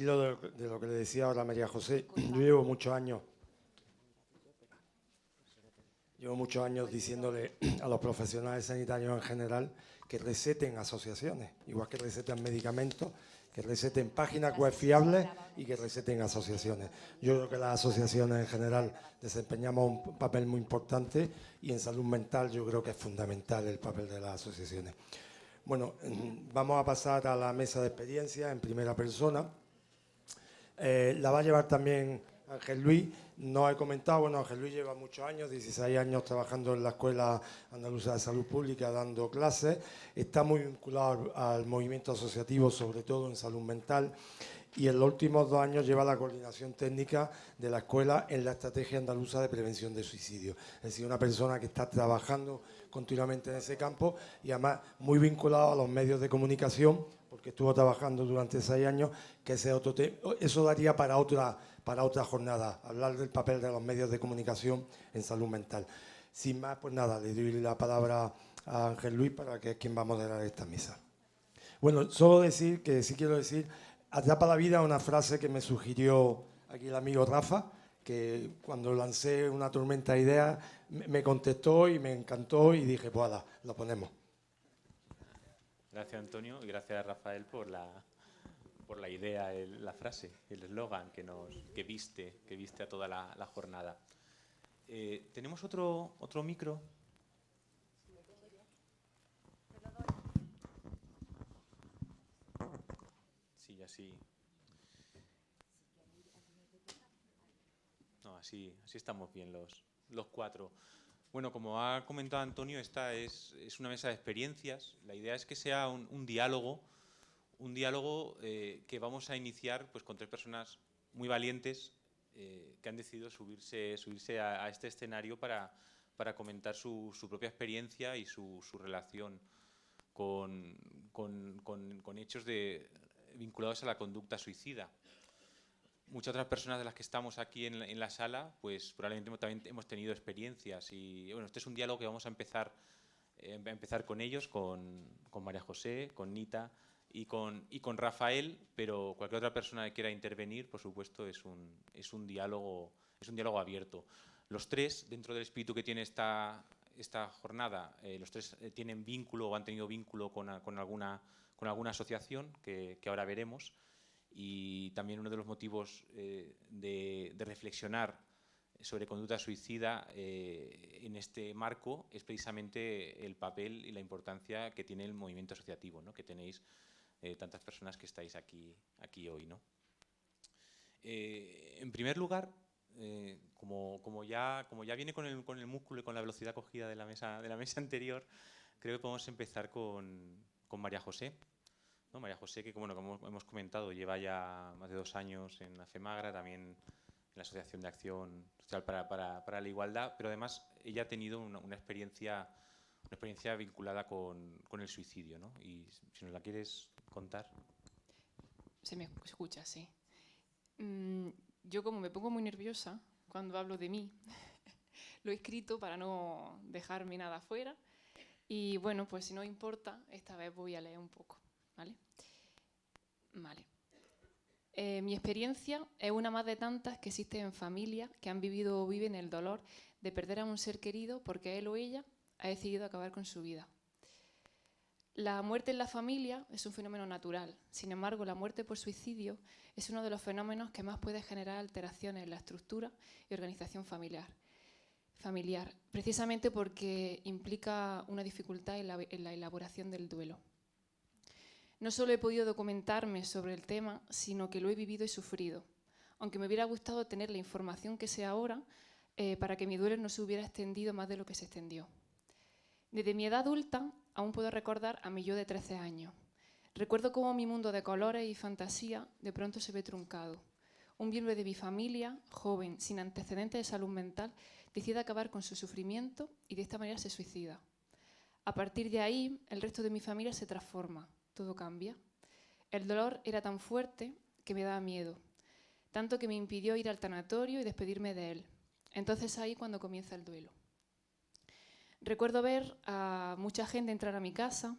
hilo de lo que le decía ahora María José, yo llevo muchos años diciéndole a los profesionales sanitarios en general que receten asociaciones, igual que receten medicamentos, que receten páginas web fiables y que receten asociaciones. Yo creo que las asociaciones en general desempeñamos un papel muy importante y en salud mental yo creo que es fundamental el papel de las asociaciones. Bueno, vamos a pasar a la mesa de experiencia en primera persona. La va a llevar también Ángel Luis. No he comentado, bueno, Ángel Luis lleva muchos años, 16 años trabajando en la Escuela Andaluza de Salud Pública dando clases. Está muy vinculado al movimiento asociativo, sobre todo en salud mental. Y en los últimos 2 años lleva la coordinación técnica de la escuela en la Estrategia Andaluza de Prevención de Suicidio. Es decir, una persona que está trabajando continuamente en ese campo y además muy vinculado a los medios de comunicación, porque estuvo trabajando durante 6 años, que ese otro eso daría para otra jornada, hablar del papel de los medios de comunicación en salud mental. Sin más, pues nada, le doy la palabra a Ángel Luis para que es quien va a moderar esta mesa. Bueno, solo decir que sí quiero decir, atrapa la vida, una frase que me sugirió aquí el amigo Rafa, que cuando lancé una tormenta de ideas me contestó y me encantó y dije, pues ala, lo ponemos. Gracias, Antonio, y gracias a Rafael por la idea, la frase, el eslogan que viste a toda la jornada. ¿Tenemos otro micro? Sí, así. No, así estamos bien los 4. Bueno, como ha comentado Antonio, esta es una mesa de experiencias. La idea es que sea un diálogo que vamos a iniciar pues, con 3 personas muy valientes que han decidido subirse a este escenario para comentar su propia experiencia y su relación con hechos vinculados a la conducta suicida. Muchas otras personas de las que estamos aquí en la sala, pues probablemente también hemos tenido experiencias y bueno, este es un diálogo que vamos a empezar con ellos, con María José, con Nita y con Rafael, pero cualquier otra persona que quiera intervenir, por supuesto, es un diálogo abierto. Los 3, dentro del espíritu que tiene esta jornada, los 3 tienen vínculo o han tenido vínculo con alguna asociación que ahora veremos. Y también uno de los motivos de reflexionar sobre conducta suicida en este marco es precisamente el papel y la importancia que tiene el movimiento asociativo, ¿no? Que tenéis tantas personas que estáis aquí hoy, ¿no? En primer lugar, como ya viene con el músculo y con la velocidad cogida de la mesa anterior, creo que podemos empezar con María José. ¿No? María José, que como hemos comentado, lleva ya más de 2 años en la FEMAGRA, también en la Asociación de Acción Social para la Igualdad, pero además ella ha tenido una experiencia vinculada con el suicidio, ¿no? Y si nos la quieres contar. Se me escucha, sí. Yo como me pongo muy nerviosa cuando hablo de mí, lo he escrito para no dejarme nada fuera y bueno, pues si no importa, esta vez voy a leer un poco. ¿Vale? Mi experiencia es una más de tantas que existen en familias que han vivido o viven el dolor de perder a un ser querido porque él o ella ha decidido acabar con su vida. La muerte en la familia es un fenómeno natural. Sin embargo, la muerte por suicidio es uno de los fenómenos que más puede generar alteraciones en la estructura y organización familiar, precisamente porque implica una dificultad en la elaboración del duelo. No solo he podido documentarme sobre el tema, sino que lo he vivido y sufrido, aunque me hubiera gustado tener la información que sé ahora para que mi duelo no se hubiera extendido más de lo que se extendió. Desde mi edad adulta aún puedo recordar a mi yo de 13 años. Recuerdo cómo mi mundo de colores y fantasía de pronto se ve truncado. Un miembro de mi familia, joven, sin antecedentes de salud mental, decide acabar con su sufrimiento y de esta manera se suicida. A partir de ahí, el resto de mi familia se transforma. Todo cambia. El dolor era tan fuerte que me daba miedo, tanto que me impidió ir al tanatorio y despedirme de él. Entonces ahí cuando comienza el duelo. Recuerdo ver a mucha gente entrar a mi casa,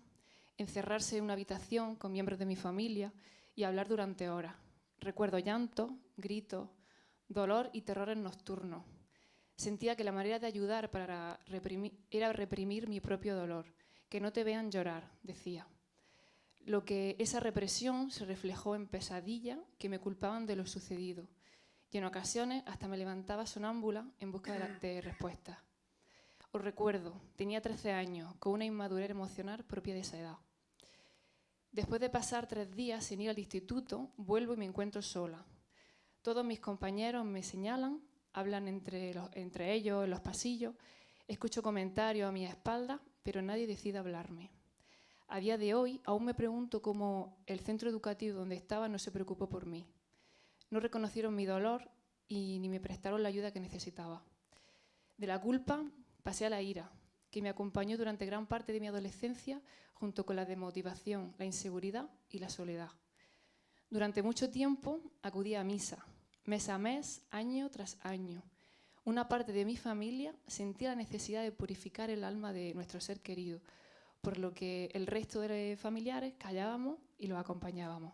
encerrarse en una habitación con miembros de mi familia y hablar durante horas. Recuerdo llantos, gritos, dolor y terrores nocturnos. Sentía que la manera de ayudar era reprimir mi propio dolor. Que no te vean llorar, decía. Lo que esa represión se reflejó en pesadillas que me culpaban de lo sucedido. Y en ocasiones hasta me levantaba sonámbula en busca de respuestas. Os recuerdo, tenía 13 años, con una inmadurez emocional propia de esa edad. Después de pasar 3 días sin ir al instituto, vuelvo y me encuentro sola. Todos mis compañeros me señalan, hablan entre ellos en los pasillos, escucho comentarios a mi espalda, pero nadie decide hablarme. A día de hoy aún me pregunto cómo el centro educativo donde estaba no se preocupó por mí. No reconocieron mi dolor y ni me prestaron la ayuda que necesitaba. De la culpa pasé a la ira, que me acompañó durante gran parte de mi adolescencia junto con la desmotivación, la inseguridad y la soledad. Durante mucho tiempo acudía a misa, mes a mes, año tras año. Una parte de mi familia sentía la necesidad de purificar el alma de nuestro ser querido, por lo que el resto de familiares callábamos y los acompañábamos.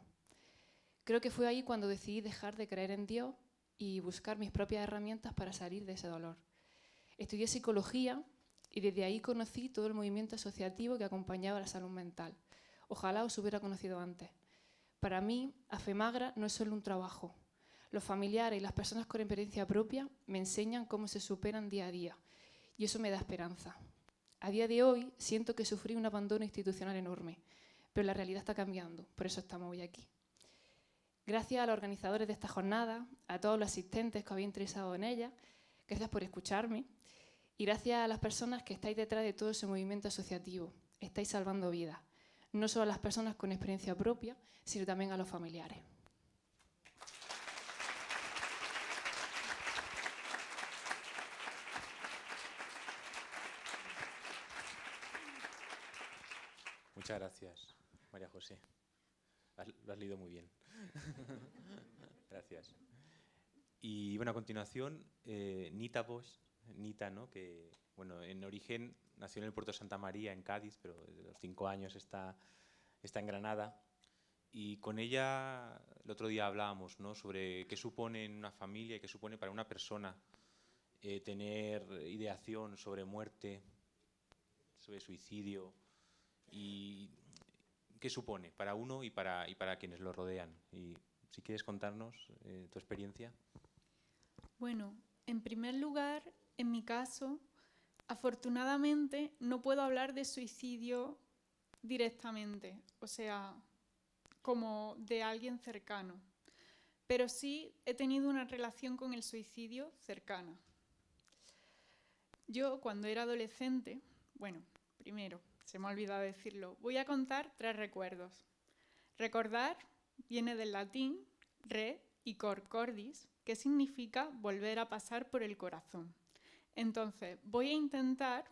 Creo que fue ahí cuando decidí dejar de creer en Dios y buscar mis propias herramientas para salir de ese dolor. Estudié psicología y desde ahí conocí todo el movimiento asociativo que acompañaba la salud mental. Ojalá os hubiera conocido antes. Para mí, AFEMAGRA no es solo un trabajo. Los familiares y las personas con experiencia propia me enseñan cómo se superan día a día y eso me da esperanza. A día de hoy siento que sufrí un abandono institucional enorme, pero la realidad está cambiando, por eso estamos hoy aquí. Gracias a los organizadores de esta jornada, a todos los asistentes que habéis interesado en ella, gracias por escucharme y gracias a las personas que estáis detrás de todo ese movimiento asociativo. Estáis salvando vidas, no solo a las personas con experiencia propia, sino también a los familiares. Muchas gracias, María José. Lo has leído muy bien. Gracias. Y bueno, a continuación, Nita Bosch, Nita, ¿no? Que bueno, en origen nació en el puerto de Santa María, en Cádiz, pero desde los 5 años está en Granada. Y con ella el otro día hablábamos, ¿no? Sobre qué supone en una familia y qué supone para una persona tener ideación sobre muerte, sobre suicidio y qué supone para uno y para quienes lo rodean. Y si quieres contarnos tu experiencia. Bueno, en primer lugar, en mi caso, afortunadamente no puedo hablar de suicidio directamente, o sea, como de alguien cercano, pero sí he tenido una relación con el suicidio cercana. Yo, cuando era adolescente, bueno, primero, se me ha olvidado decirlo, voy a contar 3 recuerdos. Recordar viene del latín re y cor cordis, que significa volver a pasar por el corazón. Entonces, voy a intentar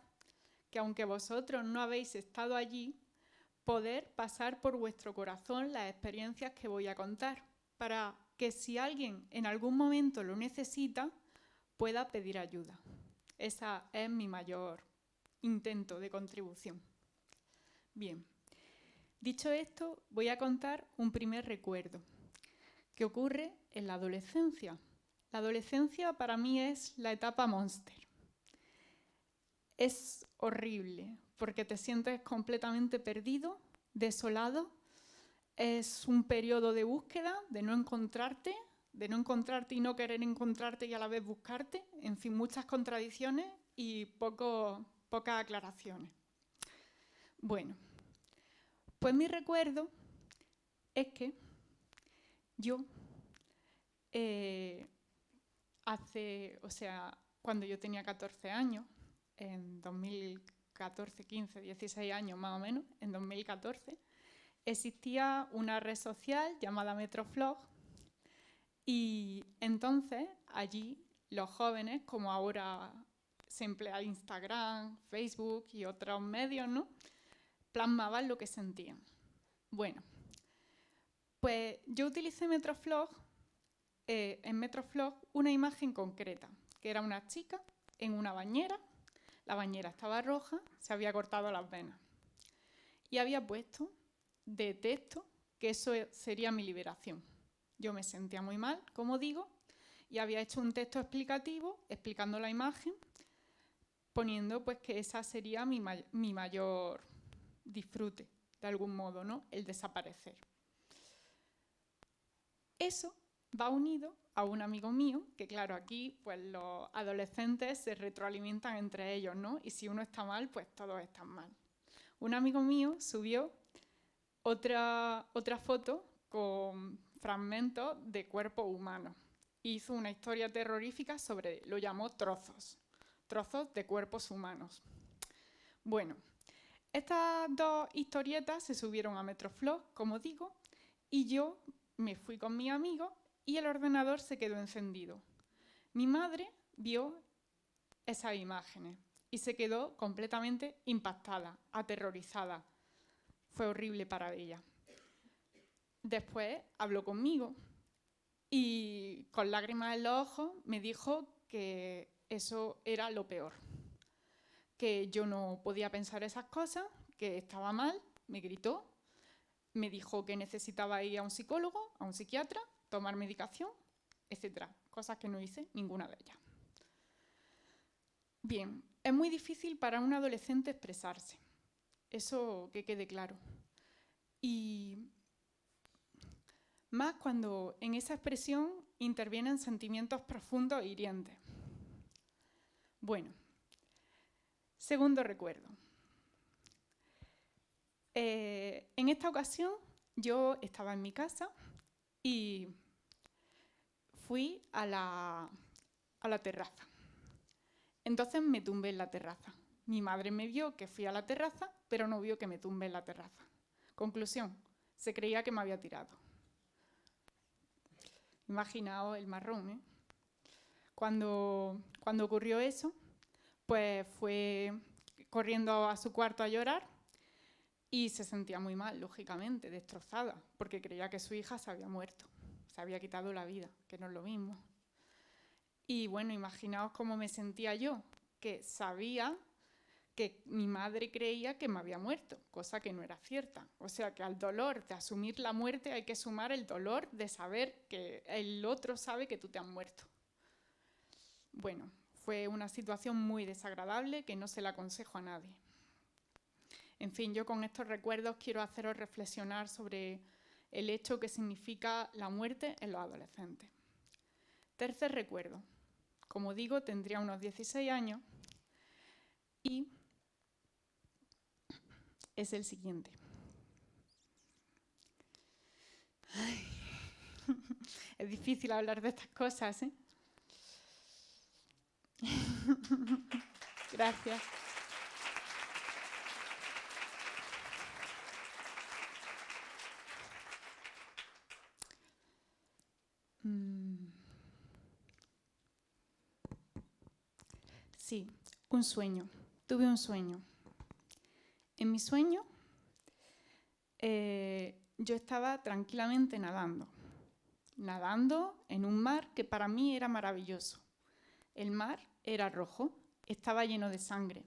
que, aunque vosotros no habéis estado allí, poder pasar por vuestro corazón las experiencias que voy a contar, para que si alguien en algún momento lo necesita, pueda pedir ayuda. Ese es mi mayor intento de contribución. Bien, dicho esto, voy a contar un primer recuerdo que ocurre en la adolescencia. La adolescencia para mí es la etapa Monster. Es horrible porque te sientes completamente perdido, desolado. Es un periodo de búsqueda, de no encontrarte y no querer encontrarte y a la vez buscarte. En fin, muchas contradicciones y pocas aclaraciones. Bueno, pues mi recuerdo es que yo cuando yo tenía 14 años, en 2014, 15, 16 años más o menos, en 2014, existía una red social llamada Metroflog y entonces allí los jóvenes, como ahora se emplea Instagram, Facebook y otros medios, ¿no?, plasmaban lo que sentían. Bueno, pues yo utilicé Metroflog, en Metroflog una imagen concreta, que era una chica en una bañera, la bañera estaba roja, se había cortado las venas y había puesto de texto que eso sería mi liberación. Yo me sentía muy mal, como digo, y había hecho un texto explicativo explicando la imagen, poniendo pues que esa sería mi mayor disfrute, de algún modo, ¿no? El desaparecer. Eso va unido a un amigo mío, que claro, aquí pues los adolescentes se retroalimentan entre ellos, ¿no? Y si uno está mal, pues todos están mal. Un amigo mío subió otra foto con fragmentos de cuerpos humanos. Hizo una historia terrorífica sobre, lo llamó trozos de cuerpos humanos. Bueno, estas dos historietas se subieron a Metroflog, como digo, y yo me fui con mi amigo y el ordenador se quedó encendido. Mi madre vio esas imágenes y se quedó completamente impactada, aterrorizada. Fue horrible para ella. Después habló conmigo y con lágrimas en los ojos me dijo que eso era lo peor, que yo no podía pensar esas cosas, que estaba mal, me gritó, me dijo que necesitaba ir a un psicólogo, a un psiquiatra, tomar medicación, etc. Cosas que no hice, ninguna de ellas. Bien, es muy difícil para un adolescente expresarse, eso que quede claro. Y más cuando en esa expresión intervienen sentimientos profundos e hirientes. Bueno, segundo recuerdo. En esta ocasión yo estaba en mi casa y fui a la terraza. Entonces me tumbé en la terraza. Mi madre me vio que fui a la terraza, pero no vio que me tumbé en la terraza. Conclusión, se creía que me había tirado. Imaginaos el marrón, ¿eh? Cuando ocurrió eso, pues fue corriendo a su cuarto a llorar y se sentía muy mal, lógicamente, destrozada, porque creía que su hija se había muerto, se había quitado la vida, que no es lo mismo. Y bueno, imaginaos cómo me sentía yo, que sabía que mi madre creía que me había muerto, cosa que no era cierta. O sea que al dolor de asumir la muerte hay que sumar el dolor de saber que el otro sabe que tú te has muerto. Bueno, fue una situación muy desagradable que no se la aconsejo a nadie. En fin, yo con estos recuerdos quiero haceros reflexionar sobre el hecho que significa la muerte en los adolescentes. Tercer recuerdo. Como digo, tendría unos 16 años y es el siguiente. Ay. Es difícil hablar de estas cosas, ¿eh? Gracias. Sí, un sueño. Tuve un sueño. En mi sueño, yo estaba tranquilamente nadando en un mar que para mí era maravilloso. El mar era rojo, estaba lleno de sangre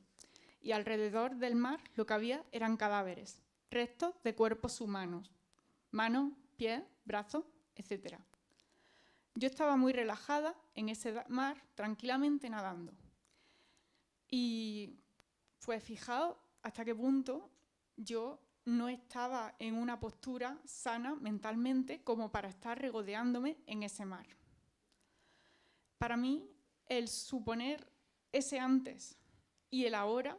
y alrededor del mar lo que había eran cadáveres, restos de cuerpos humanos, manos, pies, brazos, etc. Yo estaba muy relajada en ese mar, tranquilamente nadando. Y pues fijaos hasta qué punto yo no estaba en una postura sana mentalmente como para estar regodeándome en ese mar. Para mí, el suponer ese antes y el ahora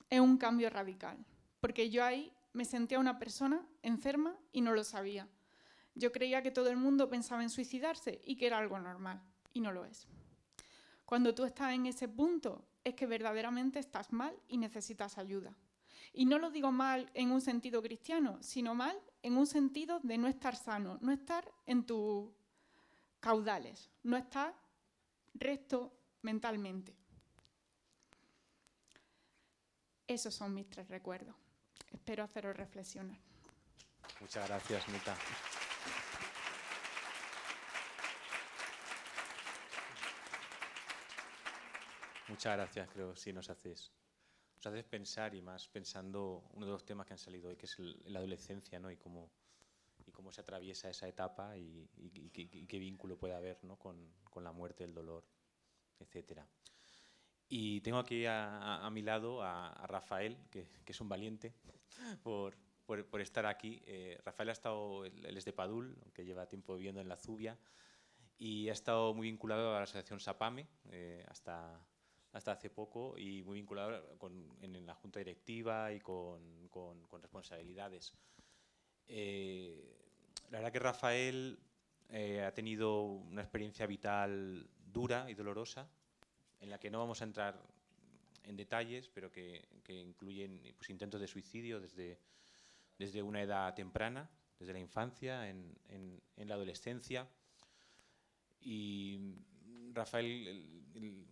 es un cambio radical, porque yo ahí me sentía una persona enferma y no lo sabía. Yo creía que todo el mundo pensaba en suicidarse y que era algo normal, y no lo es. Cuando tú estás en ese punto, es que verdaderamente estás mal y necesitas ayuda. Y no lo digo mal en un sentido cristiano, sino mal en un sentido de no estar sano, no estar en tus caudales, no estar recto mentalmente. Esos son mis 3 recuerdos. Espero haceros reflexionar. Muchas gracias, Mita. Muchas gracias, creo que sí nos haces pensar, y más pensando uno de los temas que han salido hoy, que es la adolescencia, ¿no? y cómo cómo se atraviesa esa etapa y qué vínculo puede haber, ¿no?, con la muerte, el dolor, etcétera. Y tengo aquí a mi lado a Rafael, que es un valiente por estar aquí. Rafael él es de Padul, aunque lleva tiempo viviendo en la Zubia, y ha estado muy vinculado a la asociación SAPAME hasta hace poco, y muy vinculado en la junta directiva y con responsabilidades. La verdad que Rafael ha tenido una experiencia vital dura y dolorosa, en la que no vamos a entrar en detalles, pero que incluyen, pues, intentos de suicidio desde una edad temprana, desde la infancia, en la adolescencia. Y Rafael,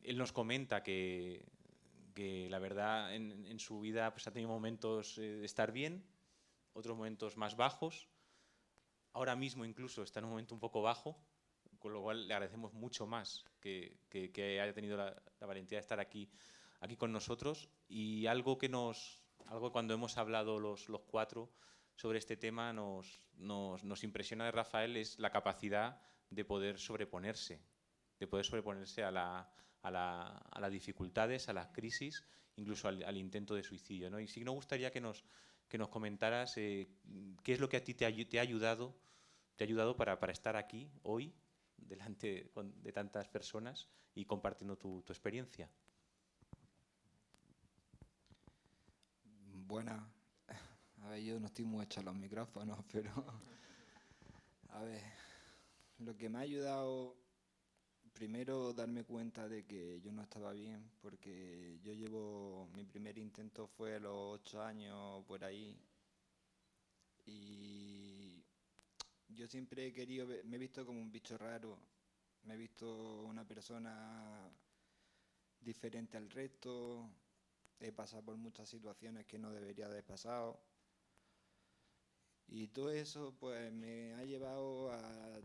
él nos comenta que la verdad en su vida, pues, ha tenido momentos de estar bien, otros momentos más bajos. Ahora mismo incluso está en un momento un poco bajo, con lo cual le agradecemos mucho más que haya tenido la valentía de estar aquí con nosotros. Y algo cuando hemos hablado los cuatro sobre este tema nos impresiona de Rafael es la capacidad de poder sobreponerse a las dificultades, a las crisis, incluso al intento de suicidio, ¿no? Y sí que nos gustaría que nos comentaras qué es lo que a ti te ha ayudado para estar aquí hoy delante de tantas personas y compartiendo tu experiencia. Buena. A ver, yo no estoy muy hecho a los micrófonos, pero a ver, lo que me ha ayudado, primero, darme cuenta de que yo no estaba bien, porque mi primer intento fue a los 8 años, por ahí, y yo siempre he querido, me he visto como un bicho raro, me he visto una persona diferente al resto, he pasado por muchas situaciones que no debería haber pasado. Y todo eso, pues, me ha llevado a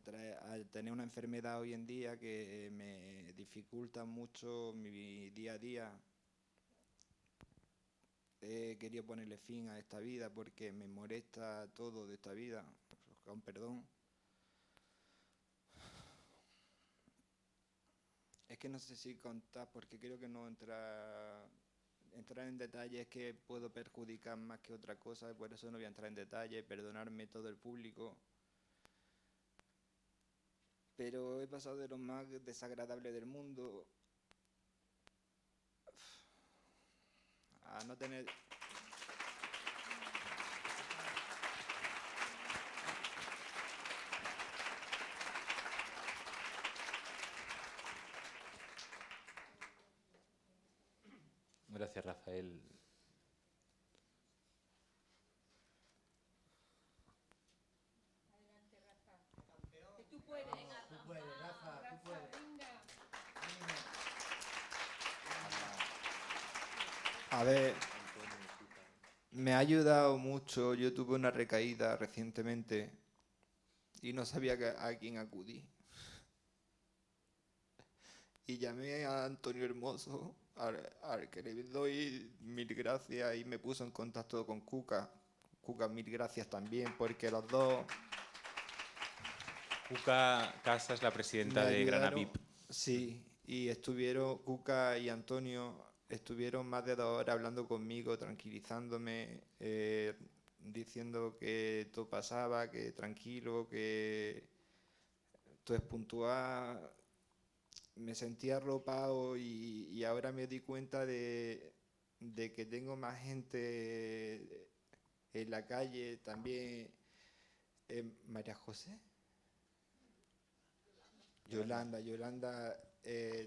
tener una enfermedad hoy en día que me dificulta mucho mi día a día. He querido ponerle fin a esta vida porque me molesta todo de esta vida, con perdón. Es que no sé si contar, porque creo que no entrar en detalles que puedo perjudicar más que otra cosa, por eso no voy a entrar en detalle, perdonarme todo el público. Pero he pasado de lo más desagradable del mundo a no tener... Gracias, Rafael. A ver, me ha ayudado mucho. Yo tuve una recaída recientemente y no sabía a quién acudí. Y llamé a Antonio Hermoso, al que le doy mil gracias, y me puso en contacto con Cuca. Cuca, mil gracias también, porque los dos... Cuca Casa es la presidenta de Granavip. Sí, y Cuca y Antonio estuvieron más de 2 horas hablando conmigo, tranquilizándome, diciendo que todo pasaba, que tranquilo, que todo es puntual. Me sentía arropado y ahora me di cuenta de que tengo más gente en la calle también. María José. Yolanda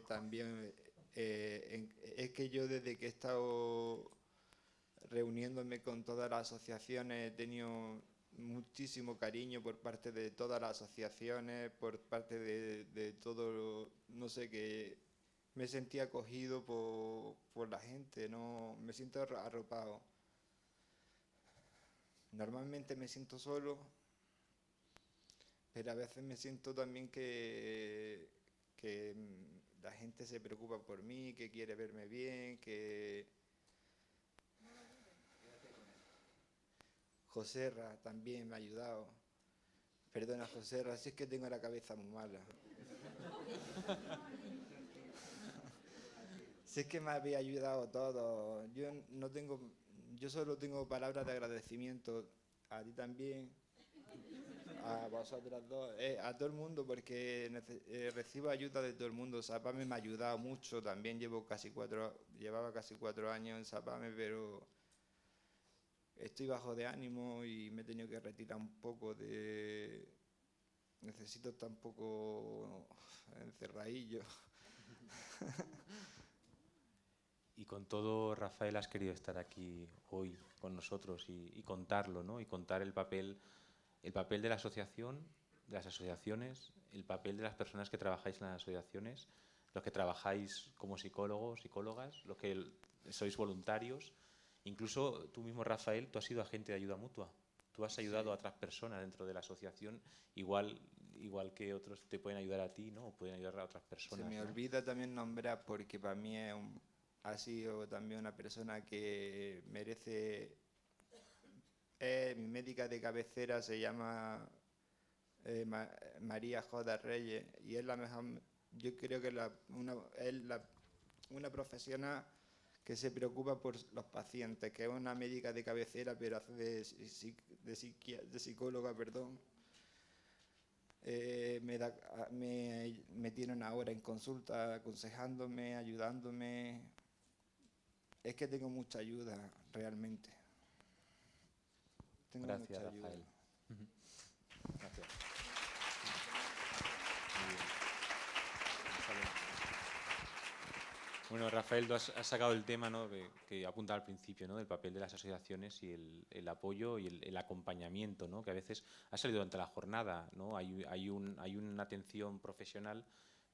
también. Es que yo desde que he estado reuniéndome con todas las asociaciones he tenido muchísimo cariño por parte de todas las asociaciones, por parte de todo, no sé, que me sentía acogido por la gente, no me siento arropado. Normalmente me siento solo, pero a veces me siento también que la gente se preocupa por mí, que quiere verme bien, que... Joserra también me ha ayudado. Perdona, José, así es que tengo la cabeza muy mala. Si es que me habéis ayudado todo. Yo solo tengo palabras de agradecimiento a ti también, a vosotras dos, a todo el mundo, porque recibo ayuda de todo el mundo. Sapame me ha ayudado mucho, también llevaba casi 4 años en Sapame, pero estoy bajo de ánimo y me he tenido que retirar un poco necesito estar un poco encerradillo. Y con todo, Rafael, has querido estar aquí hoy con nosotros y contarlo, ¿no? Y contar el papel de la asociación, de las asociaciones, el papel de las personas que trabajáis en las asociaciones, los que trabajáis como psicólogos, psicólogas, los que sois voluntarios. Incluso tú mismo, Rafael, tú has sido agente de ayuda mutua. Tú has ayudado a otras personas dentro de la asociación, igual que otros te pueden ayudar a ti, ¿no? O pueden ayudar a otras personas. Se me olvida también nombrar, porque para mí ha sido también una persona que merece. Mi médica de cabecera se llama María Joda Reyes, y es la mejor. Yo creo que es una profesional que se preocupa por los pacientes, que es una médica de cabecera, pero hace de psicóloga, perdón. Me tienen ahora en consulta, aconsejándome, ayudándome. Es que tengo mucha ayuda, realmente. Tengo Gracias, mucha ayuda. Rafael. Gracias. Muy bien. Bueno, Rafael, tú has sacado el tema, ¿no?, que apunta al principio, ¿no?, del papel de las asociaciones y el apoyo y el acompañamiento, ¿no?, que a veces ha salido durante la jornada, ¿no? Hay una atención profesional,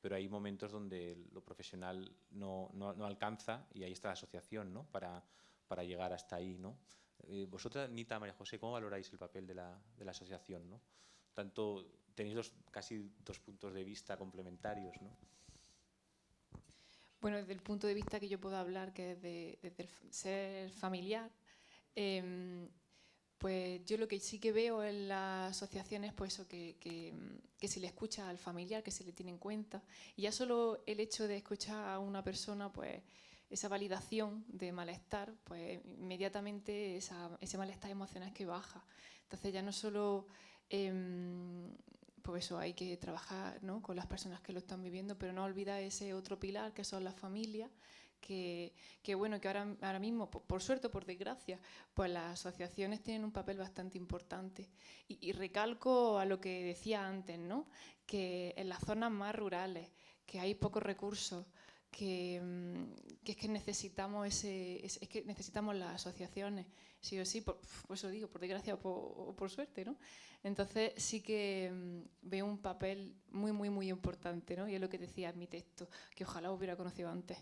pero hay momentos donde lo profesional no alcanza, y ahí está la asociación, ¿no?, para llegar hasta ahí, ¿no? Vosotras, Nita, María José, ¿cómo valoráis el papel de la asociación, ¿no? Tanto tenéis casi dos puntos de vista complementarios, ¿no? Bueno, desde el punto de vista que yo puedo hablar, que es desde el ser familiar, pues yo lo que sí que veo en las asociaciones, pues eso, que se le escucha al familiar, que se le tiene en cuenta. Y ya solo el hecho de escuchar a una persona, pues esa validación de malestar, pues inmediatamente ese malestar emocional que baja. Entonces ya no solo... pues eso, hay que trabajar, ¿no?, con las personas que lo están viviendo, pero no olvidar ese otro pilar que son las familias, que bueno, que ahora mismo, por suerte o por desgracia, pues las asociaciones tienen un papel bastante importante. Y recalco a lo que decía antes, ¿no?, que en las zonas más rurales, que hay pocos recursos, que es que necesitamos las asociaciones, sí o sí, por eso digo, por desgracia o por suerte, ¿no? Entonces sí que veo un papel muy, muy, muy importante, ¿no? Y es lo que decía en mi texto, que ojalá hubiera conocido antes.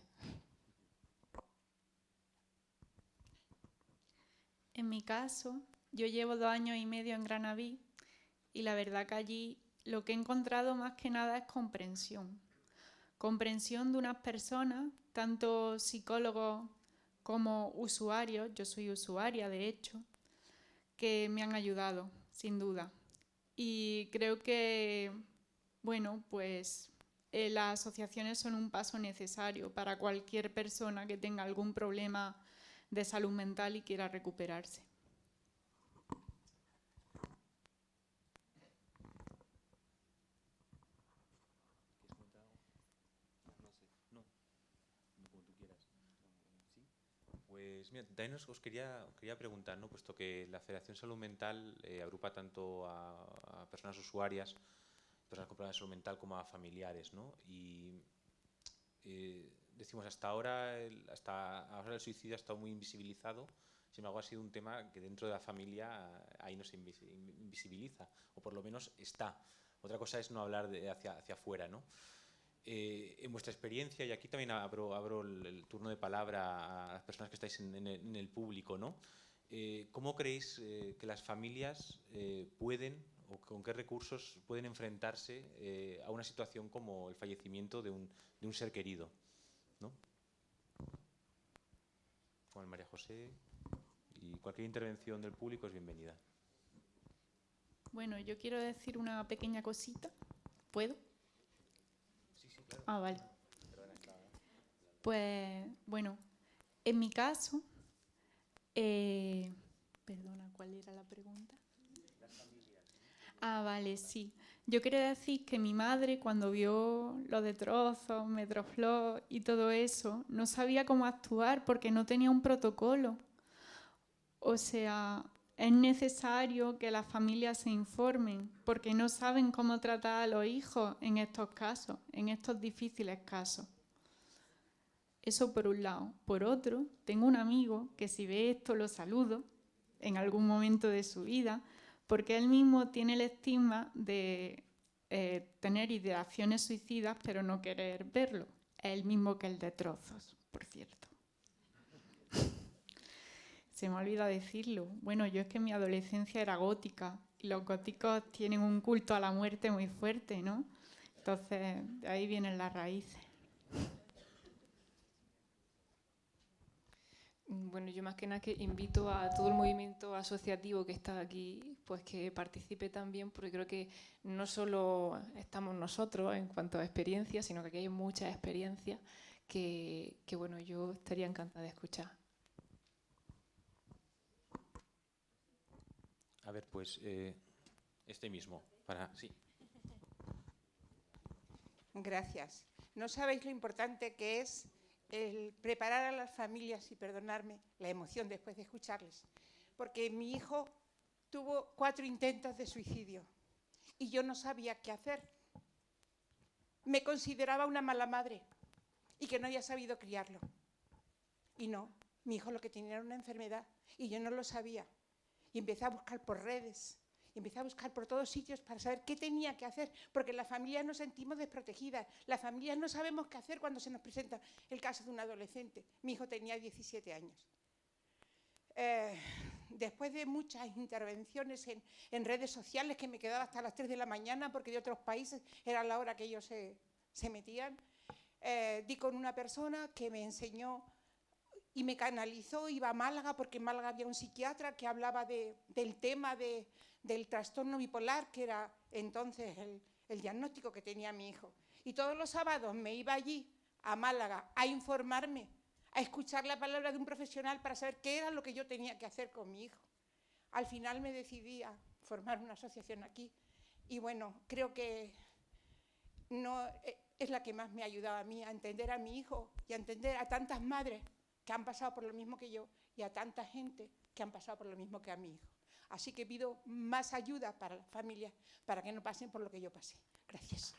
En mi caso, yo llevo 2 años y medio en Granaví, y la verdad que allí lo que he encontrado más que nada es comprensión. Comprensión de unas personas, tanto psicólogos como usuarios, yo soy usuaria de hecho, que me han ayudado, sin duda. Y creo que, bueno, pues las asociaciones son un paso necesario para cualquier persona que tenga algún problema de salud mental y quiera recuperarse. Pues mira, también os quería preguntar, ¿no?, puesto que la Federación Salud Mental agrupa tanto a personas usuarias, personas con problemas de salud mental, como a familiares, ¿no? Y decimos, hasta ahora el suicidio ha estado muy invisibilizado. Sin embargo, ha sido un tema que dentro de la familia ahí no se invisibiliza, o por lo menos está. Otra cosa es no hablar hacia afuera, ¿no? En vuestra experiencia, y aquí también abro el turno de palabra a las personas que estáis en el público, ¿no? ¿Cómo creéis que las familias pueden, o con qué recursos pueden enfrentarse a una situación como el fallecimiento de un ser querido, ¿no? Juan María José, y cualquier intervención del público es bienvenida. Bueno, yo quiero decir una pequeña cosita. ¿Puedo? Ah, vale. Pues, bueno, en mi caso, perdona, ¿cuál era la pregunta? Ah, vale, sí. Yo quería decir que mi madre, cuando vio lo de Trozos, Metroflog y todo eso, no sabía cómo actuar porque no tenía un protocolo. O sea, es necesario que las familias se informen porque no saben cómo tratar a los hijos en estos casos, en estos difíciles casos. Eso por un lado. Por otro, tengo un amigo que si ve esto lo saludo en algún momento de su vida, porque él mismo tiene el estigma de tener ideaciones suicidas pero no querer verlo. Es el mismo que el de Trozos, por cierto. Se me olvida decirlo. Bueno, yo es que mi adolescencia era gótica y los góticos tienen un culto a la muerte muy fuerte, ¿no? Entonces, de ahí vienen las raíces. Bueno, yo más que nada que invito a todo el movimiento asociativo que está aquí, pues que participe también, porque creo que no solo estamos nosotros en cuanto a experiencias, sino que aquí hay muchas experiencias que bueno, yo estaría encantada de escuchar. A ver, pues este mismo, sí. Gracias. No sabéis lo importante que es el preparar a las familias y perdonarme la emoción después de escucharles. Porque mi hijo tuvo 4 intentos de suicidio y yo no sabía qué hacer. Me consideraba una mala madre y que no había sabido criarlo. Y no, mi hijo lo que tenía era una enfermedad y yo no lo sabía. Y empecé a buscar por redes, y empecé a buscar por todos sitios para saber qué tenía que hacer, porque las familias nos sentimos desprotegidas, las familias no sabemos qué hacer cuando se nos presenta el caso de un adolescente. Mi hijo tenía 17 años. Después de muchas intervenciones en redes sociales, que me quedaba hasta las 3 de la mañana, porque de otros países era la hora que ellos se metían, di con una persona que me enseñó y me canalizó. Iba a Málaga, porque en Málaga había un psiquiatra que hablaba del tema del trastorno bipolar, que era entonces el diagnóstico que tenía mi hijo. Y todos los sábados me iba allí, a Málaga, a informarme, a escuchar la palabra de un profesional para saber qué era lo que yo tenía que hacer con mi hijo. Al final me decidí a formar una asociación aquí y bueno, creo que no, es la que más me ha ayudado a mí a entender a mi hijo y a entender a tantas madres que han pasado por lo mismo que yo y a tanta gente que han pasado por lo mismo que a mi hijo. Así que pido más ayuda para las familias, para que no pasen por lo que yo pasé. Gracias.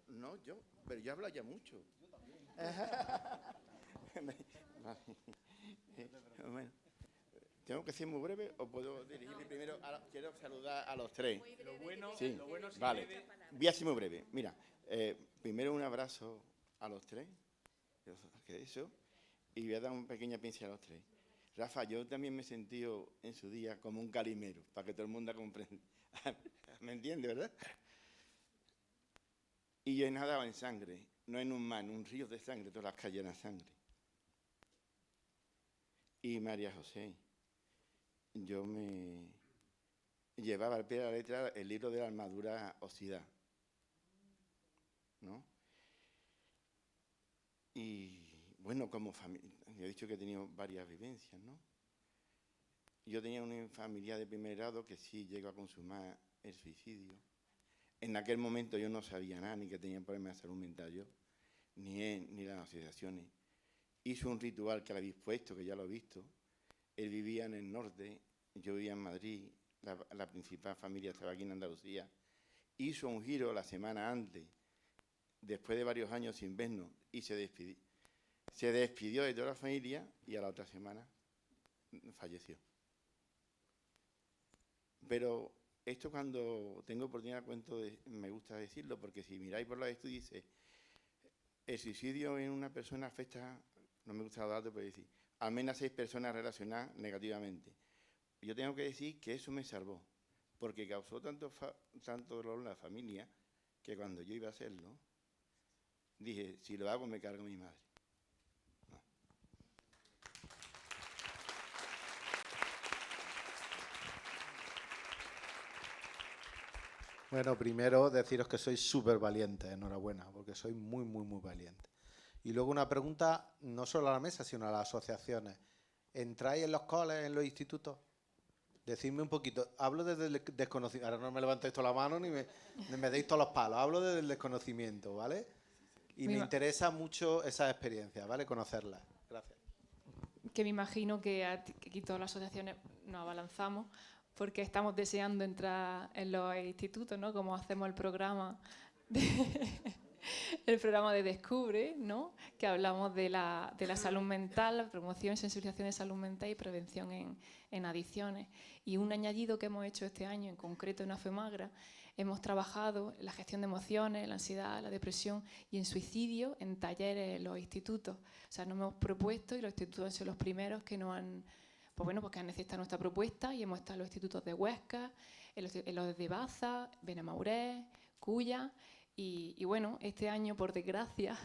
No, pero yo hablo ya mucho. Bueno, ¿tengo que ser muy breve o puedo dirigirme primero? Quiero saludar a los tres. Lo bueno, si vale. breve. Voy a ser muy breve. Mira, primero un abrazo a los tres, y voy a dar una pequeña pincelada a los tres. Rafa, yo también me he sentido en su día como un calimero, para que todo el mundo comprenda. ¿Me entiende, verdad? Y yo he nadado en sangre, no en un mar, en un río de sangre, todas las calles eran sangre. Y María José, yo me llevaba al pie de la letra el libro de la armadura oxidada, ¿no? Y bueno, como familia, yo he dicho que he tenido varias vivencias, ¿no? Yo tenía una familia de primer grado que sí llegó a consumar el suicidio. En aquel momento yo no sabía nada, ni que tenía problemas de salud mental yo, ni él, ni las asociaciones. Hizo un ritual que le habéis puesto, que ya lo he visto. Él vivía en el norte, yo vivía en Madrid, la principal familia estaba aquí en Andalucía. Hizo un giro la semana antes, después de varios años sin vernos, y se despidió. Se despidió de toda la familia y a la otra semana falleció. Pero esto, cuando tengo oportunidad cuento, me gusta decirlo, porque si miráis por los estudios dice, el suicidio en una persona afecta, no me gusta los datos, pero decir, al menos 6 personas relacionadas negativamente. Yo tengo que decir que eso me salvó, porque causó tanto dolor en la familia, que cuando yo iba a hacerlo, dije, si lo hago me cargo a mi madre. No. Bueno, primero deciros que sois súper valientes, enhorabuena, porque sois muy, muy, muy valientes. Y luego una pregunta, no solo a la mesa, sino a las asociaciones. ¿Entráis en los coles, en los institutos? Decidme un poquito. Hablo desde el desconocimiento. Ahora no me levantéis toda la mano ni me deis todos los palos. Hablo desde el desconocimiento, ¿vale? Y me interesa mucho esa experiencia, ¿vale? Conocerla. Gracias. Que me imagino que aquí todas las asociaciones nos abalanzamos porque estamos deseando entrar en los institutos, ¿no? Como hacemos el programa de Descubre, ¿no? Que hablamos de la salud mental, la promoción y sensibilización de salud mental y prevención en adicciones. Y un añadido que hemos hecho este año, en concreto en AFEMAGRA, hemos trabajado en la gestión de emociones, la ansiedad, la depresión y en suicidio en talleres en los institutos. O sea, nos hemos propuesto y los institutos han sido los primeros que nos han, pues bueno, pues que han necesitado nuestra propuesta y hemos estado en los institutos de Huesca, en los de Baza, Benamaurés, Cuya. Y bueno, este año, por desgracia,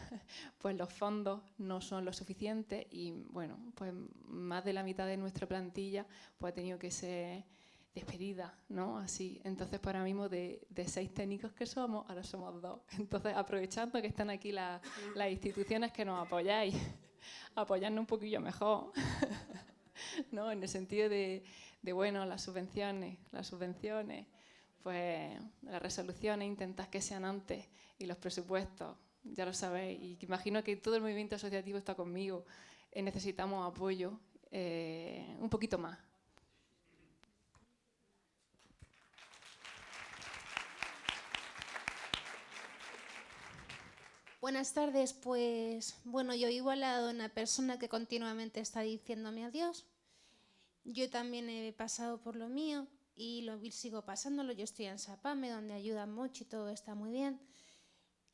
pues los fondos no son lo suficientes y bueno, pues más de la mitad de nuestra plantilla pues ha tenido que ser despedida, ¿no? Así. Entonces, para mismo de 6 técnicos que somos, ahora somos 2. Entonces, aprovechando que están aquí las instituciones que nos apoyáis, apoyarnos un poquillo mejor, ¿no? En el sentido de bueno, las subvenciones, pues las resoluciones intentad que sean antes y los presupuestos, ya lo sabéis, y que imagino que todo el movimiento asociativo está conmigo. Necesitamos apoyo un poquito más. Buenas tardes, pues bueno, yo vivo al lado de una persona que continuamente está diciéndome adiós. Yo también he pasado por lo mío y sigo pasándolo. Yo estoy en Sapame, donde ayudan mucho y todo está muy bien.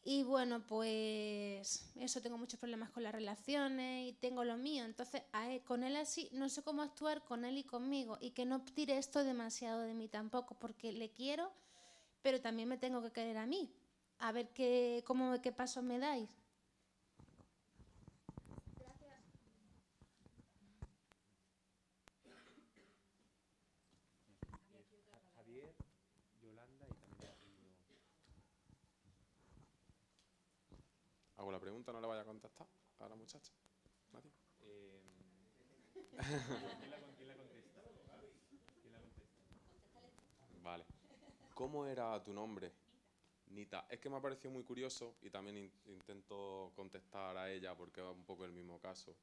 Y bueno, pues eso, tengo muchos problemas con las relaciones y tengo lo mío. Entonces, con él así, no sé cómo actuar con él y conmigo y que no tire esto demasiado de mí tampoco, porque le quiero, pero también me tengo que querer a mí. A ver qué pasos me dais. Gracias. Javier, Yolanda y también ¿Hago la pregunta? ¿No le vaya a contestar a la muchacha? ¿Nadie? ¿Quién la contesta? Vale. ¿Cómo era tu nombre? Nita. Es que me ha parecido muy curioso y también intento contestar a ella porque es un poco el mismo caso.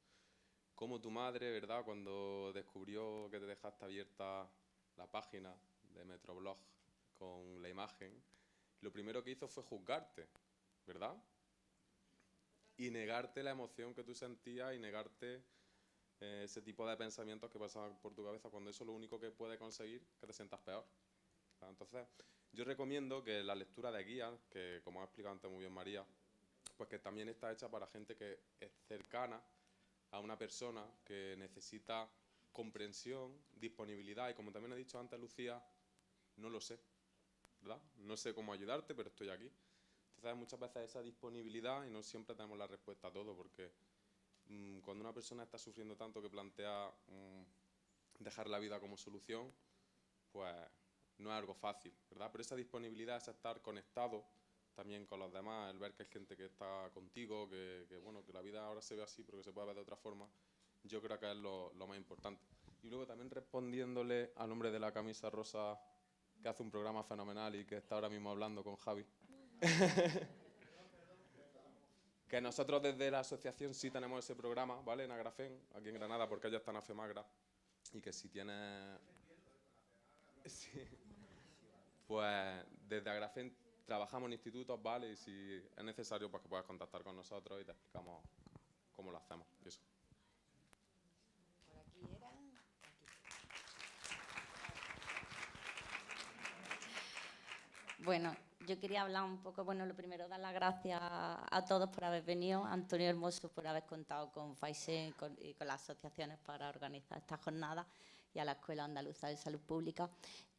Como tu madre, ¿verdad? Cuando descubrió que te dejaste abierta la página de Metroblog con la imagen, lo primero que hizo fue juzgarte, ¿verdad? Y negarte la emoción que tú sentías y negarte ese tipo de pensamientos que pasaban por tu cabeza, cuando eso lo único que puede conseguir es que te sientas peor. Entonces, yo recomiendo que la lectura de guías, que como ha explicado antes muy bien María, pues que también está hecha para gente que es cercana a una persona que necesita comprensión, disponibilidad, y como también ha dicho antes Lucía, no lo sé, ¿verdad? No sé cómo ayudarte, pero estoy aquí. Entonces, muchas veces esa disponibilidad, y no siempre tenemos la respuesta a todo, porque cuando una persona está sufriendo tanto que plantea dejar la vida como solución, pues no es algo fácil, ¿verdad? Pero esa disponibilidad, es estar conectado también con los demás, el ver que hay gente que está contigo, que bueno, que la vida ahora se ve así, pero que se puede ver de otra forma, yo creo que es lo más importante. Y luego también respondiéndole al hombre de la camisa rosa, que hace un programa fenomenal y que está ahora mismo hablando con Javi. Que nosotros desde la asociación sí tenemos ese programa, ¿vale? En Agrafén, aquí en Granada, porque ella está en AFEMAGRA, y que si tiene... Sí. Pues desde Agrafén trabajamos en institutos, ¿vale? Y si es necesario, pues que puedas contactar con nosotros y te explicamos cómo lo hacemos. Y eso. Por aquí era. Bueno, yo quería hablar un poco, bueno, lo primero, dar las gracias a todos por haber venido, a Antonio Hermoso por haber contado con Faisén y con las asociaciones para organizar esta jornada, y a la Escuela Andaluza de Salud Pública.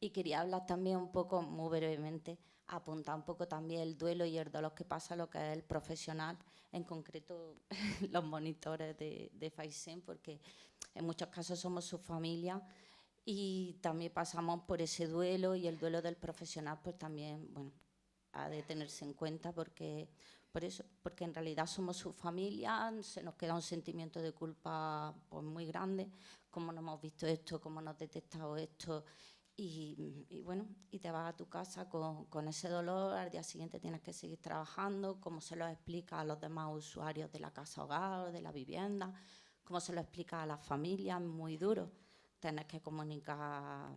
Y quería hablar también un poco, muy brevemente, apuntar un poco también el duelo y el dolor que pasa a lo que es el profesional, en concreto los monitores de FAISEM, porque en muchos casos somos su familia y también pasamos por ese duelo, y el duelo del profesional pues también, bueno, ha de tenerse en cuenta porque en realidad somos su familia, se nos queda un sentimiento de culpa pues muy grande, cómo no hemos visto esto, cómo no has detectado esto, y bueno, y te vas a tu casa con ese dolor, al día siguiente tienes que seguir trabajando, cómo se lo explica a los demás usuarios de la casa hogar o de la vivienda, cómo se lo explica a las familias, muy duro. Tienes que comunicar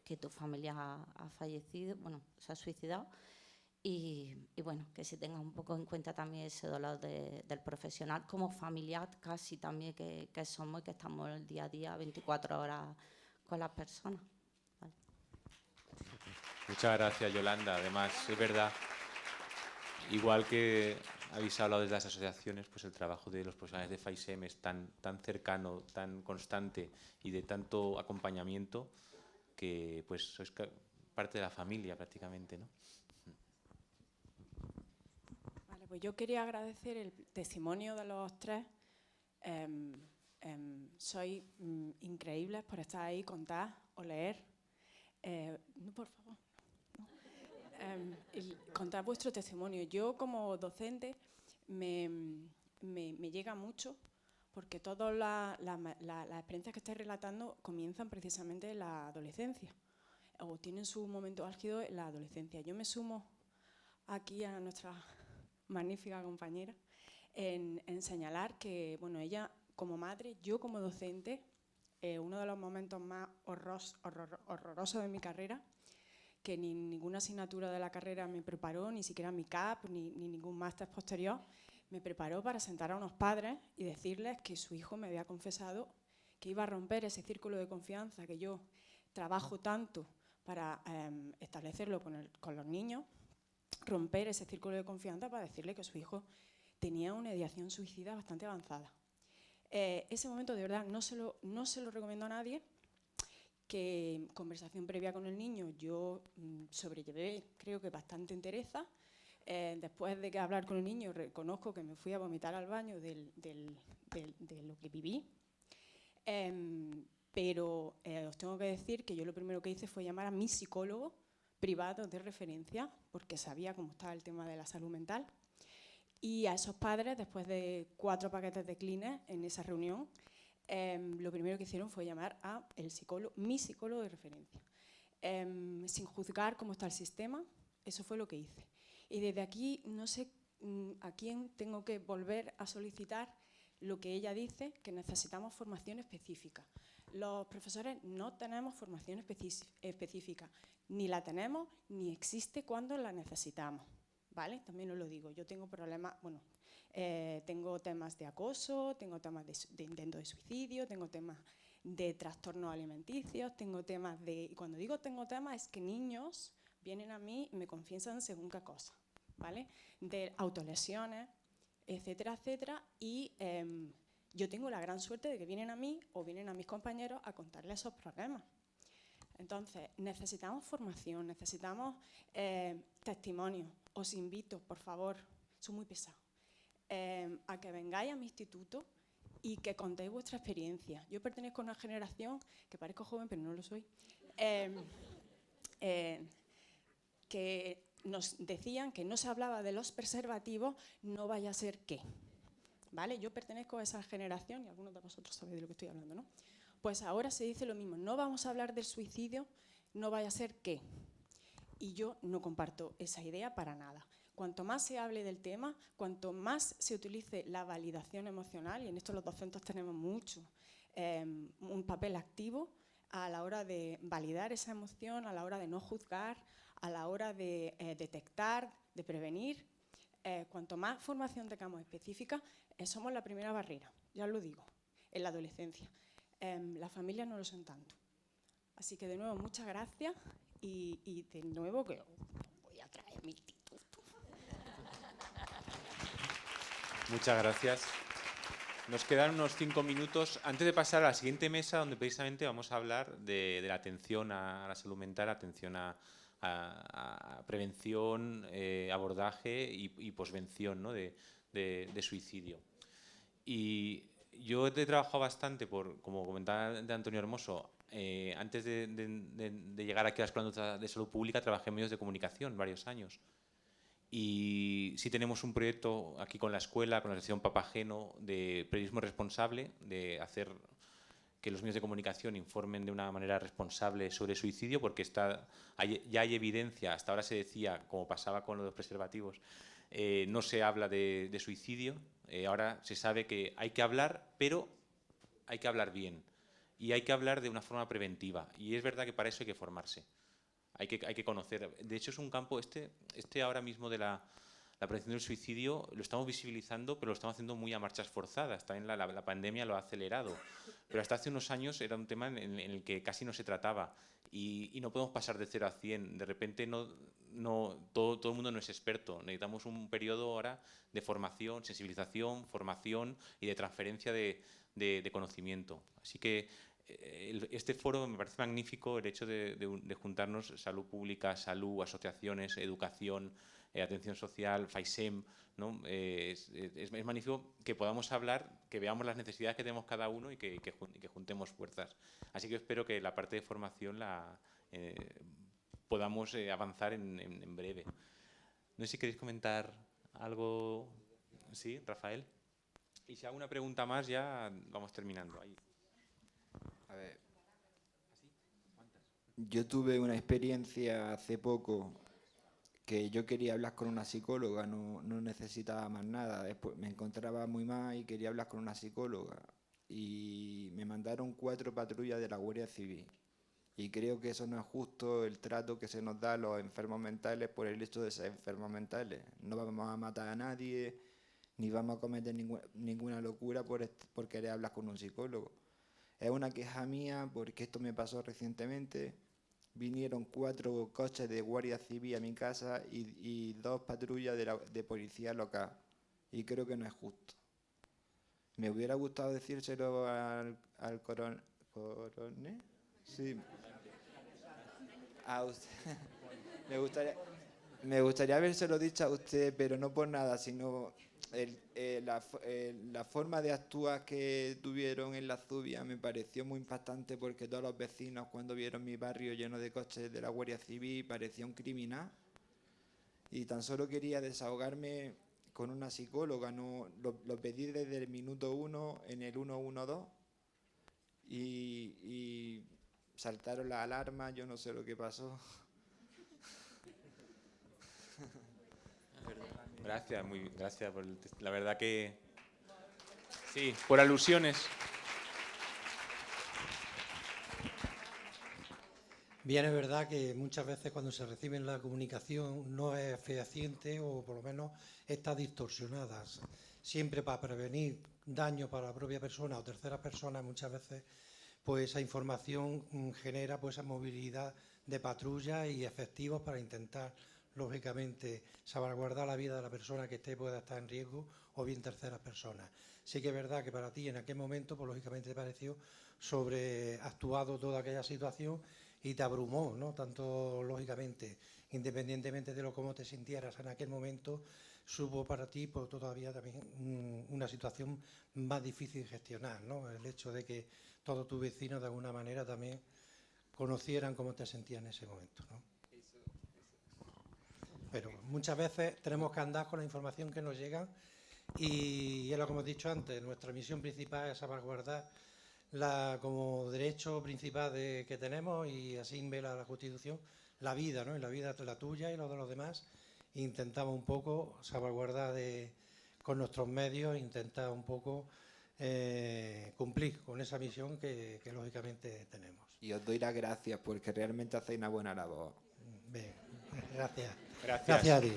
que tu familia ha fallecido, bueno, se ha suicidado, y bueno, que se tenga un poco en cuenta también ese dolor del profesional como familiar casi también que somos, y que estamos el día a día 24 horas con las personas. Vale. Muchas gracias, Yolanda. Además, es verdad, igual que habéis hablado desde las asociaciones, pues el trabajo de los profesionales de FAISEM es tan cercano, tan constante y de tanto acompañamiento que pues sois parte de la familia prácticamente, ¿no? Vale, pues yo quería agradecer el testimonio de los tres. Sois increíbles por estar ahí, contar o leer. No, por favor. Contar vuestro testimonio. Yo como docente me llega mucho, porque todas las experiencias que estáis relatando comienzan precisamente en la adolescencia o tienen su momento álgido en la adolescencia. Yo me sumo aquí a nuestra magnífica compañera en señalar que, bueno, ella como madre, yo como docente, uno de los momentos más horrorosos de mi carrera, que ni ninguna asignatura de la carrera me preparó, ni siquiera mi CAP, ni ningún máster posterior, me preparó para sentar a unos padres y decirles que su hijo me había confesado que iba a romper ese círculo de confianza que yo trabajo tanto para establecerlo con los niños, romper ese círculo de confianza para decirle que su hijo tenía una ideación suicida bastante avanzada. Ese momento, de verdad, no se lo recomiendo a nadie. Que conversación previa con el niño yo sobrellevé, creo que bastante entereza. Después de que hablar con el niño, reconozco que me fui a vomitar al baño de lo que viví. Pero os tengo que decir que yo lo primero que hice fue llamar a mi psicólogo privado de referencia, porque sabía cómo estaba el tema de la salud mental. Y a esos padres, después de 4 paquetes de Kleenex en esa reunión, lo primero que hicieron fue llamar a mi psicólogo de referencia. Sin juzgar cómo está el sistema, eso fue lo que hice. Y desde aquí no sé a quién tengo que volver a solicitar lo que ella dice, que necesitamos formación específica. Los profesores no tenemos formación específica, ni la tenemos, ni existe cuando la necesitamos, ¿vale? También os lo digo, yo tengo problemas, bueno, tengo temas de acoso, tengo temas de intento de suicidio, tengo temas de trastornos alimenticios, tengo temas de... Y cuando digo tengo temas es que niños vienen a mí y me confiesan según qué cosa, ¿vale? De autolesiones, etcétera, etcétera. Y yo tengo la gran suerte de que vienen a mí o vienen a mis compañeros a contarles esos problemas. Entonces, necesitamos formación, necesitamos testimonio. Os invito, por favor, soy muy pesado, a que vengáis a mi instituto y que contéis vuestra experiencia. Yo pertenezco a una generación, que parezco joven, pero no lo soy, que nos decían que no se hablaba de los preservativos, no vaya a ser qué. ¿Vale? Yo pertenezco a esa generación y algunos de vosotros sabéis de lo que estoy hablando, ¿no? Pues ahora se dice lo mismo, no vamos a hablar del suicidio, no vaya a ser qué. Y yo no comparto esa idea para nada. Cuanto más se hable del tema, cuanto más se utilice la validación emocional, y en esto los docentes tenemos mucho, un papel activo a la hora de validar esa emoción, a la hora de no juzgar, a la hora de detectar, de prevenir. Cuanto más formación tengamos específica, somos la primera barrera, ya os lo digo, en la adolescencia. Las familias no lo son tanto. Así que de nuevo, muchas gracias y de nuevo que os voy a traer a mi instituto. Muchas gracias. Nos quedan unos 5 minutos antes de pasar a la siguiente mesa, donde precisamente vamos a hablar de la atención a la salud mental, atención a prevención, abordaje y posvención, ¿no? de suicidio. Y yo he trabajado bastante, como comentaba Antonio Hermoso, antes de llegar aquí a la Escuela de Salud Pública trabajé en medios de comunicación varios años. Y sí tenemos un proyecto aquí con la escuela, con la Asociación Papageno, de periodismo responsable, de hacer que los medios de comunicación informen de una manera responsable sobre suicidio, porque ya hay evidencia. Hasta ahora se decía, como pasaba con los preservativos, no se habla de suicidio. Ahora se sabe que hay que hablar, pero hay que hablar bien. Y hay que hablar de una forma preventiva. Y es verdad que para eso hay que formarse. Hay que conocer. De hecho, es un campo, ahora mismo de la prevención del suicidio, lo estamos visibilizando, pero lo estamos haciendo muy a marchas forzadas. También la pandemia lo ha acelerado. Pero hasta hace unos años era un tema en el que casi no se trataba. Y no podemos pasar de 0 a 100. De repente todo el mundo no es experto. Necesitamos un periodo ahora de formación, sensibilización, formación y de transferencia de conocimiento. Así que este foro me parece magnífico, el hecho de juntarnos salud pública, salud, asociaciones, educación, atención social, FAISEM, ¿no? Es magnífico que podamos hablar, que veamos las necesidades que tenemos cada uno y que juntemos fuerzas. Así que espero que la parte de formación podamos avanzar en breve. No sé si queréis comentar algo. ¿Sí, Rafael? Y si hago una pregunta más ya vamos terminando. Ahí. A ver, yo tuve una experiencia hace poco que yo quería hablar con una psicóloga, no necesitaba más nada. Después me encontraba muy mal y quería hablar con una psicóloga. Y me mandaron 4 patrullas de la Guardia Civil. Y creo que eso no es justo el trato que se nos da a los enfermos mentales por el hecho de ser enfermos mentales. No vamos a matar a nadie, ni vamos a cometer ninguna locura por querer hablar con un psicólogo. Es una queja mía porque esto me pasó recientemente. Vinieron 4 coches de Guardia Civil a mi casa y 2 patrullas de policía local. Y creo que no es justo. Me hubiera gustado decírselo al coronel. Sí. A usted. Me gustaría habérselo dicho a usted, pero no por nada, sino la forma de actuar que tuvieron en la Zubia me pareció muy impactante, porque todos los vecinos, cuando vieron mi barrio lleno de coches de la Guardia Civil, parecía un criminal. Y tan solo quería desahogarme con una psicóloga. Lo pedí desde el minuto 1 en el 112 y saltaron las alarmas, yo no sé lo que pasó. Gracias, gracias por la verdad que sí, por alusiones. Bien, es verdad que muchas veces cuando se recibe la comunicación no es fehaciente, o por lo menos está distorsionada. Siempre para prevenir daño para la propia persona o terceras personas, muchas veces pues esa información genera pues esa movilidad de patrulla y efectivos para intentar, lógicamente, salvaguardar la vida de la persona que pueda estar en riesgo, o bien terceras personas. Sí que es verdad que para ti en aquel momento, pues lógicamente te pareció sobreactuado toda aquella situación y te abrumó, ¿no? Tanto, lógicamente, independientemente de cómo te sintieras en aquel momento, supo para ti pues todavía también una situación más difícil de gestionar, ¿no? El hecho de que todos tus vecinos de alguna manera también conocieran cómo te sentías en ese momento, ¿no? Pero muchas veces tenemos que andar con la información que nos llega, y es lo que hemos dicho antes, nuestra misión principal es salvaguardar como derecho principal que tenemos, y así vela la Constitución, la vida, ¿no? Y la vida la tuya y la de los demás. Intentamos un poco salvaguardar con nuestros medios, intentar un poco cumplir con esa misión que lógicamente tenemos. Y os doy las gracias porque realmente hacéis una buena labor. Bien, gracias. Gracias a ti.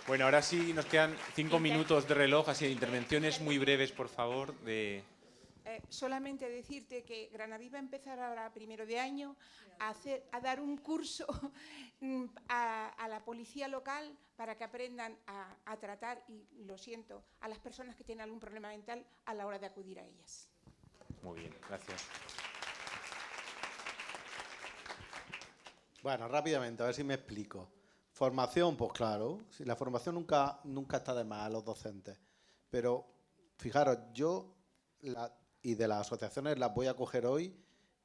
Bueno, ahora sí nos quedan 5 minutos de reloj, así de intervenciones muy breves, por favor. solamente decirte que Granaviva empezará ahora primero de año a dar un curso a la policía local para que aprendan a tratar, y lo siento, a las personas que tienen algún problema mental a la hora de acudir a ellas. Muy bien, gracias. Bueno, rápidamente, a ver si me explico. Formación, pues claro, si la formación nunca está de más a los docentes. Pero, fijaros, y de las asociaciones las voy a coger hoy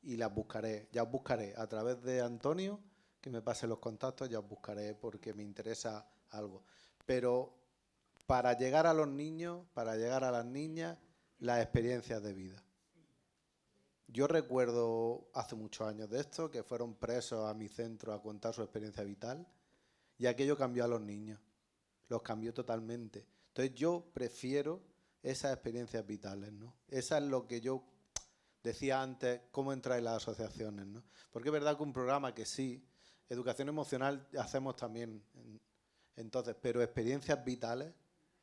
y las buscaré. Ya os buscaré a través de Antonio, que me pase los contactos, ya os buscaré porque me interesa algo. Pero para llegar a los niños, para llegar a las niñas, las experiencias de vida. Yo recuerdo hace muchos años de esto, que fueron presos a mi centro a contar su experiencia vital, y aquello cambió a los niños, los cambió totalmente. Entonces yo prefiero esas experiencias vitales, ¿no? Esa es lo que yo decía antes, cómo entrar en las asociaciones, ¿no? Porque es verdad que un programa que sí, educación emocional hacemos también, entonces, pero experiencias vitales,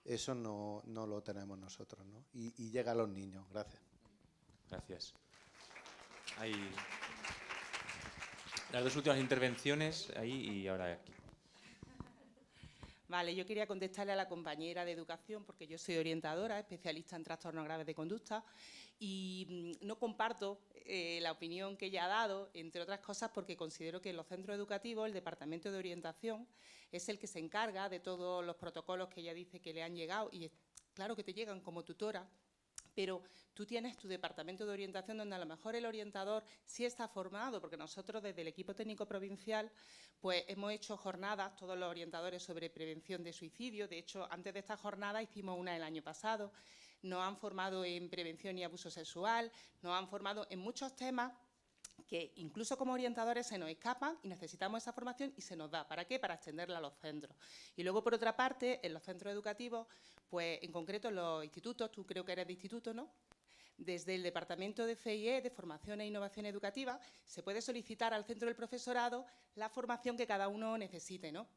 eso no lo tenemos nosotros, ¿no? Y llega a los niños. Gracias. Gracias. Hay las dos últimas intervenciones ahí y ahora aquí. Vale, yo quería contestarle a la compañera de educación, porque yo soy orientadora, especialista en trastornos graves de conducta, y no comparto la opinión que ella ha dado, entre otras cosas porque considero que en los centros educativos el departamento de orientación es el que se encarga de todos los protocolos que ella dice que le han llegado, y claro que te llegan como tutora, pero tú tienes tu departamento de orientación donde a lo mejor el orientador sí está formado, porque nosotros desde el equipo técnico provincial pues hemos hecho jornadas, todos los orientadores, sobre prevención de suicidio. De hecho, antes de esta jornada hicimos una el año pasado. Nos han formado en prevención y abuso sexual, nos han formado en muchos temas que incluso como orientadores se nos escapan y necesitamos esa formación y se nos da. ¿Para qué? Para extenderla a los centros. Y luego, por otra parte, en los centros educativos, pues en concreto en los institutos, tú creo que eres de instituto, ¿no? Desde el Departamento de FIE, de Formación e Innovación Educativa, se puede solicitar al centro del profesorado la formación que cada uno necesite, ¿no?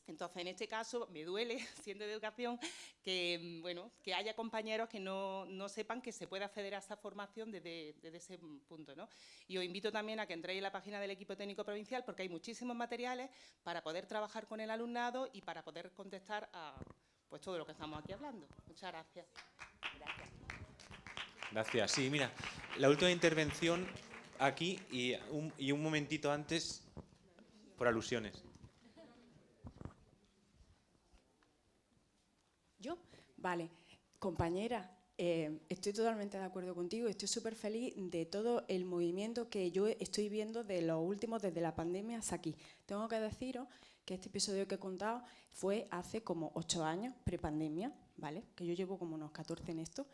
Entonces, en este caso, me duele, siendo de educación, que, bueno, que haya compañeros que no sepan que se puede acceder a esa formación desde ese punto, ¿no? Y os invito también a que entréis en la página del equipo técnico provincial, porque hay muchísimos materiales para poder trabajar con el alumnado y para poder contestar a pues, todo lo que estamos aquí hablando. Muchas gracias. Gracias. Sí, mira, la última intervención aquí y un momentito antes por alusiones. ¿Yo? Vale. Compañera, estoy totalmente de acuerdo contigo. Estoy súper feliz de todo el movimiento que yo estoy viendo de los últimos, desde la pandemia hasta aquí. Tengo que deciros que este episodio que he contado fue hace como 8 años, prepandemia, ¿vale? Que yo llevo como unos 14 en esto.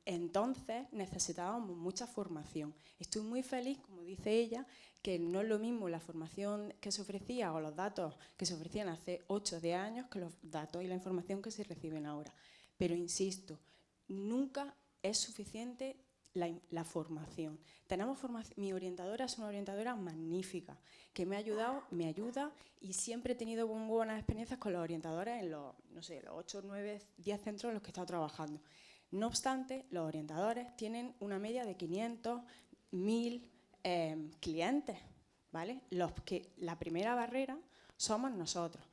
Entonces necesitábamos mucha formación. Estoy muy feliz, como dice ella, que no es lo mismo la formación que se ofrecía o los datos que se ofrecían hace 8 o 10 años que los datos y la información que se reciben ahora. Pero insisto, nunca es suficiente la formación. Tenemos mi orientadora es una orientadora magnífica, que me ha ayudado, me ayuda, y siempre he tenido muy buenas experiencias con los orientadores en los 8, 9, 10 centros en los que he estado trabajando. No obstante, los orientadores tienen una media de 500, 1000 clientes, ¿vale? La primera barrera somos nosotros.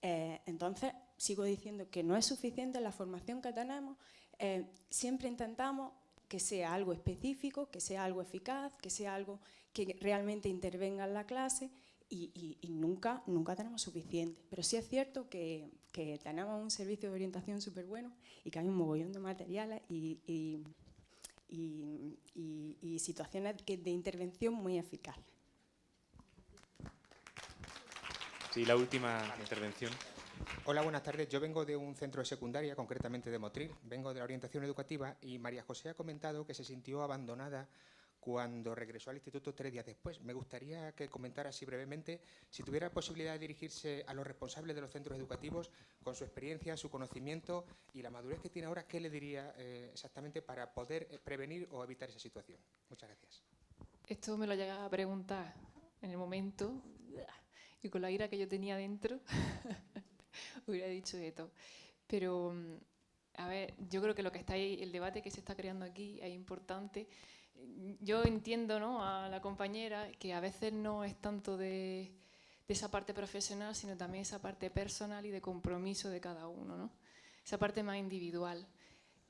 Entonces, sigo diciendo que no es suficiente la formación que tenemos. Siempre intentamos que sea algo específico, que sea algo eficaz, que sea algo que realmente intervenga en la clase, y nunca tenemos suficiente. Pero sí es cierto que tenemos un servicio de orientación súper bueno y que hay un mogollón de materiales y situaciones de intervención muy eficaces. Sí, la última intervención. Hola, buenas tardes. Yo vengo de un centro de secundaria, concretamente de Motril. Vengo de la orientación educativa y María José ha comentado que se sintió abandonada cuando regresó al instituto 3 días después. Me gustaría que comentara así brevemente, si tuviera posibilidad de dirigirse a los responsables de los centros educativos, con su experiencia, su conocimiento y la madurez que tiene ahora, ¿qué le diría exactamente para poder prevenir o evitar esa situación? Muchas gracias. Esto me lo llegaba a preguntar en el momento y con la ira que yo tenía dentro hubiera dicho de todo. Pero A ver, yo creo que el debate que se está creando aquí es importante. Yo entiendo, ¿no?, a la compañera que a veces no es tanto de esa parte profesional, sino también esa parte personal y de compromiso de cada uno, ¿no? Esa parte más individual,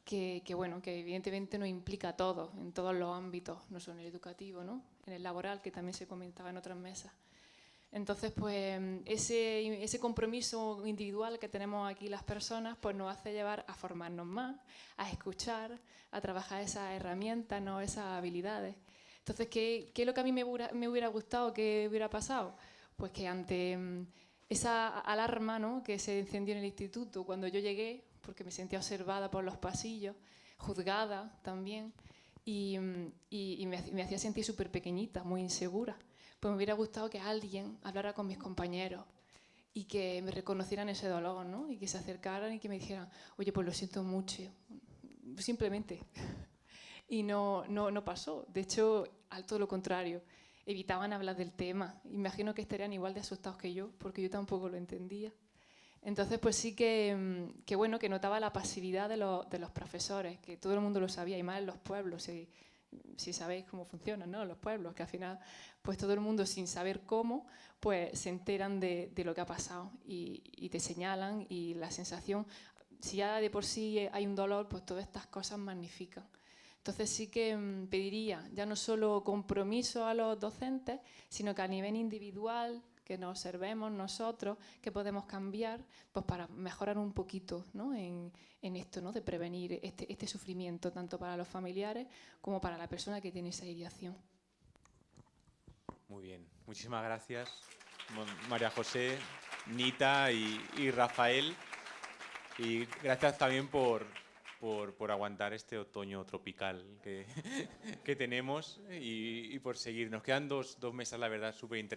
que evidentemente nos implica a todos, en todos los ámbitos, no solo en el educativo, ¿no?, en el laboral, que también se comentaba en otras mesas. Entonces, pues ese compromiso individual que tenemos aquí las personas, pues nos hace llevar a formarnos más, a escuchar, a trabajar esas herramientas, ¿no?, esas habilidades. Entonces, ¿qué es lo que a mí me hubiera gustado que hubiera pasado? Pues que ante esa alarma, ¿no?, que se encendió en el instituto cuando yo llegué, porque me sentía observada por los pasillos, juzgada también, y me hacía sentir súper pequeñita, muy insegura. Pues me hubiera gustado que alguien hablara con mis compañeros y que me reconocieran ese dolor, ¿no?, y que se acercaran y que me dijeran, oye, pues lo siento mucho, simplemente. Y no pasó. De hecho, al todo lo contrario, evitaban hablar del tema. Imagino que estarían igual de asustados que yo, porque yo tampoco lo entendía. Entonces, pues sí que notaba la pasividad de los profesores, que todo el mundo lo sabía, y más en los pueblos, si sabéis cómo funcionan, ¿no?, los pueblos, que al final, pues todo el mundo, sin saber cómo, pues se enteran de lo que ha pasado y te señalan, y la sensación, si ya de por sí hay un dolor, pues todas estas cosas magnifican. Entonces sí que pediría ya no solo compromiso a los docentes, sino que a nivel individual, que nos observemos nosotros, que podemos cambiar, pues para mejorar un poquito, ¿no?, en esto, ¿no?, de prevenir este sufrimiento, tanto para los familiares como para la persona que tiene esa ideación. Muy bien, muchísimas gracias, María José, Nita y Rafael, y gracias también por aguantar este otoño tropical que tenemos y por seguir. Nos quedan dos mesas, la verdad, súper interesantes.